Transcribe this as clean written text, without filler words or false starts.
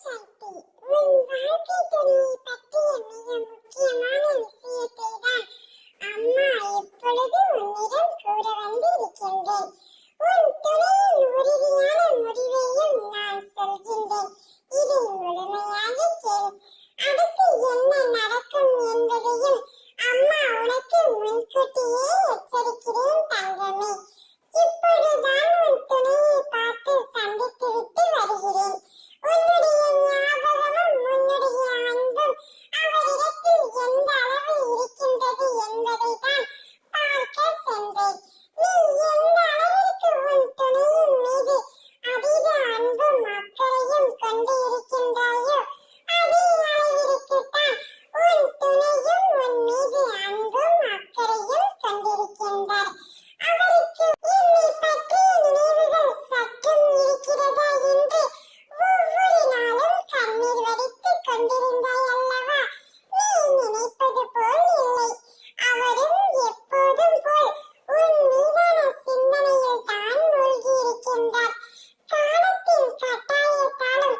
சக்தி, உன் வாழ்க்கை துணையை பற்றிய மிக முக்கியமான விஷயத்தை தான் அம்மா இப்பொழுது உன்னிடம் கூற வந்திருக்கின்றேன். உன் துணையின் உறுதியான முடிவையும் நான் சொல்கின்றேன். இதை முழுமையாக கேள். அடுத்து என்ன நடக்கும் என்பதையும் அம்மா உனக்கு முன்கூட்டியே எச்சரிக்கிறேன் தங்கமே. இப்பொழுதுதான் உன் துணையை பார்த்து சந்தித்து விட்டு வருகிறேன். உன்னுடைய ஞாபகமும் உன்னுடைய அன்பும் அவரிடத்தில் எந்த அளவு இருக்கின்றது என்பதை தான் பார்க்க சென்றேன். நீ எந்த அளவிற்கு உன் துணையின் மீது அதீத அன்பும் அக்கறையும் கொண்டு இருக்கின்றாயோ அதே அளவிற்குத்தான் உன் துணையும் உன் மீது அன்பும் அக்கறையும் கொண்டிருக்கின்றார். அவருக்கு என்னை பற்றிய நினைவுகள் சற்றும் இருக்கிறதா என்று ஒவ்வொரு நாளும் கண்ணீர் வடித்துக் கொண்டிருந்தாய் அல்லவா? நீ நினைப்பது போல் இல்லை. அவரும் எப்போதும் போல் உன் மீதான சிந்தனையில் தான் மூழ்கி இருக்கின்றார். காலத்தின் கட்டாயத்தாலும்